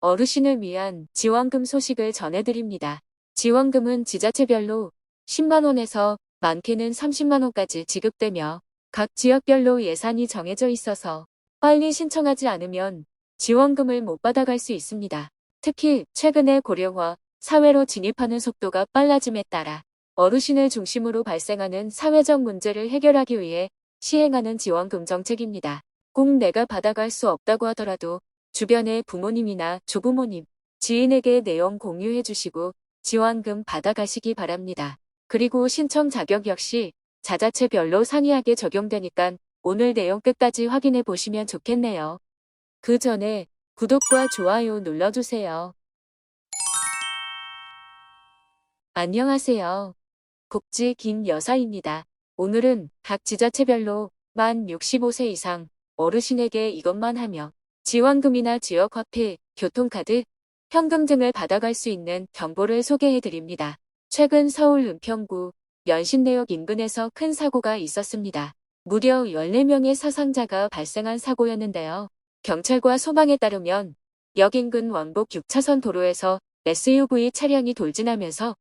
어르신을 위한 지원금 소식을 전해드립니다. 지원금은 지자체별로 10만원에서 많게는 30만원까지 지급되며 각 지역별로 예산이 정해져 있어서 빨리 신청하지 않으면 지원금을 못 받아갈 수 있습니다. 특히 최근에 고령화 사회로 진입하는 속도가 빨라짐에 따라 어르신을 중심으로 발생하는 사회적 문제를 해결하기 위해 시행하는 지원금 정책입니다. 꼭 내가 받아갈 수 없다고 하더라도 주변의 부모님이나 조부모님, 지인에게 내용 공유해 주시고 지원금 받아가시기 바랍니다. 그리고 신청 자격 역시 자자체별로 상이하게 적용되니까 오늘 내용 끝까지 확인해 보시면 좋겠네요. 그 전에 구독과 좋아요 눌러주세요. 안녕하세요. 복지 김여사입니다. 오늘은 각 지자체별로 만 65세 이상 어르신에게 이것만 하며 지원금이나 지역화폐, 교통카드, 현금 등을 받아갈 수 있는 정보를 소개해드립니다. 최근 서울 은평구 연신내역 인근에서 큰 사고가 있었습니다. 무려 14명의 사상자가 발생한 사고였는데요. 경찰과 소방에 따르면 역 인근 왕복 6차선 도로에서 SUV 차량이 돌진하면서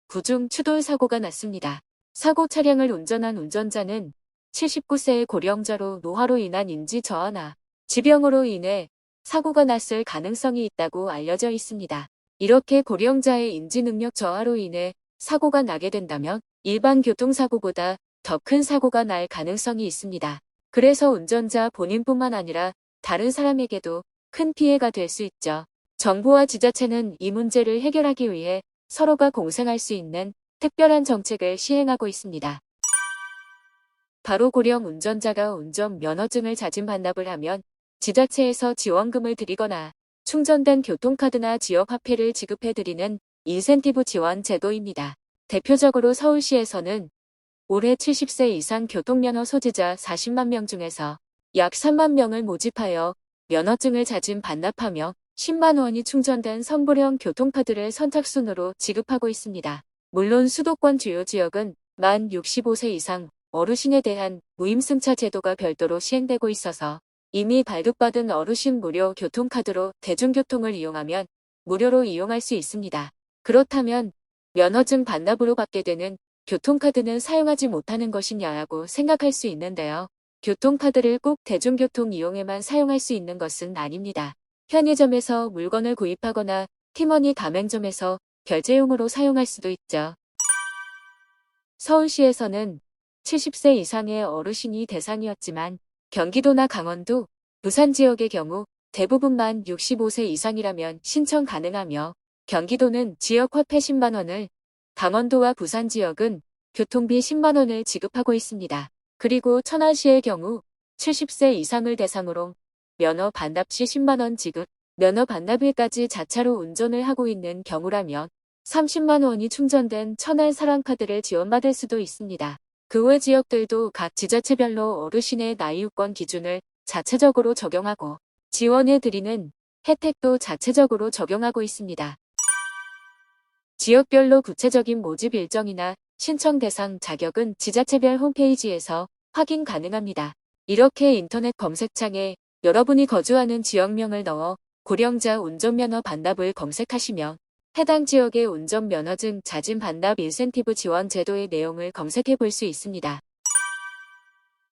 구중 추돌 사고가 났습니다. 사고 차량을 운전한 운전자는 79세의 고령자로 노화로 인한 인지 저하나 지병으로 인해 사고가 났을 가능성이 있다고 알려져 있습니다. 이렇게 고령자의 인지 능력 저하로 인해 사고가 나게 된다면 일반 교통사고보다 더 큰 사고가 날 가능성이 있습니다. 그래서 운전자 본인뿐만 아니라 다른 사람에게도 큰 피해가 될 수 있죠. 정부와 지자체는 이 문제를 해결하기 위해 서로가 공생할 수 있는 특별한 정책을 시행하고 있습니다. 바로 고령 운전자가 운전면허증을 자진 반납을 하면 지자체에서 지원금을 드리거나 충전된 교통카드나 지역화폐를 지급해드리는 인센티브 지원 제도입니다. 대표적으로 서울시에서는 올해 70세 이상 교통면허 소지자 40만 명 중에서 약 3만 명을 모집하여 면허증을 자진 반납하며 10만 원이 충전된 선불형 교통카드를 선착순으로 지급하고 있습니다. 물론 수도권 주요 지역은 만 65세 이상 어르신에 대한 무임승차 제도가 별도로 시행되고 있어서 이미 발급받은 어르신 무료 교통카드로 대중교통을 이용하면 무료로 이용할 수 있습니다. 그렇다면 면허증 반납으로 받게 되는 교통카드는 사용하지 못하는 것이냐고 생각할 수 있는데요. 교통카드를 꼭 대중교통 이용에만 사용할 수 있는 것은 아닙니다. 편의점에서 물건을 구입하거나 티머니 가맹점에서 결제용으로 사용할 수도 있죠. 서울시에서는 70세 이상의 어르신이 대상이었지만 경기도나 강원도, 부산 지역의 경우 대부분 만 65세 이상이라면 신청 가능하며 경기도는 지역 화폐 10만 원을, 강원도와 부산 지역은 교통비 10만 원을 지급하고 있습니다. 그리고 천안시의 경우 70세 이상을 대상으로 면허 반납 시 10만 원 지급, 면허 반납일까지 자차로 운전을 하고 있는 경우라면 30만 원이 충전된 천안 사랑카드를 지원받을 수도 있습니다. 그 외 지역들도 각 지자체별로 어르신의 나이 요건 기준을 자체적으로 적용하고 지원해드리는 혜택도 자체적으로 적용하고 있습니다. 지역별로 구체적인 모집 일정이나 신청 대상 자격은 지자체별 홈페이지에서 확인 가능합니다. 이렇게 인터넷 검색창에 여러분이 거주하는 지역명을 넣어 고령자 운전면허 반납을 검색하시면 해당 지역의 운전면허증 자진 반납 인센티브 지원 제도의 내용을 검색해 볼 수 있습니다.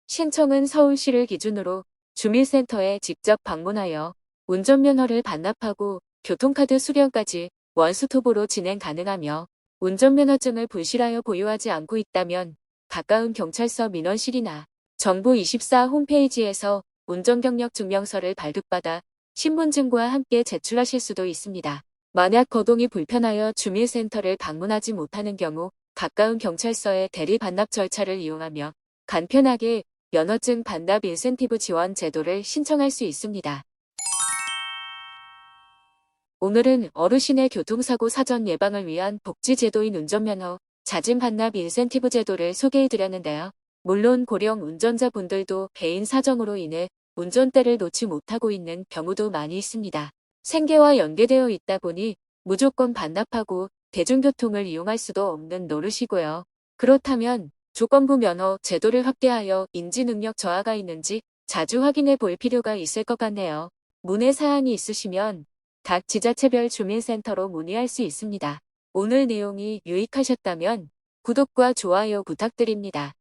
신청은 서울시를 기준으로 주민센터에 직접 방문하여 운전면허를 반납하고 교통카드 수령까지 원스톱으로 진행 가능하며 운전면허증을 분실하여 보유하지 않고 있다면 가까운 경찰서 민원실이나 정부24 홈페이지에서 운전경력 증명서를 발급받아 신분증과 함께 제출하실 수도 있습니다. 만약 거동이 불편하여 주민센터를 방문하지 못하는 경우 가까운 경찰서의 대리 반납 절차를 이용하며 간편하게 면허증 반납 인센티브 지원 제도를 신청할 수 있습니다. 오늘은 어르신의 교통사고 사전 예방을 위한 복지제도인 운전면허 자진 반납 인센티브 제도를 소개해드렸는데요. 물론 고령 운전자분들도 개인 사정으로 인해 운전대를 놓지 못하고 있는 경우도 많이 있습니다. 생계와 연계되어 있다 보니 무조건 반납하고 대중교통을 이용할 수도 없는 노릇이고요. 그렇다면 조건부 면허 제도를 확대하여 인지능력 저하가 있는지 자주 확인해 볼 필요가 있을 것 같네요. 문의 사항이 있으시면 각 지자체별 주민센터로 문의할 수 있습니다. 오늘 내용이 유익하셨다면 구독과 좋아요 부탁드립니다.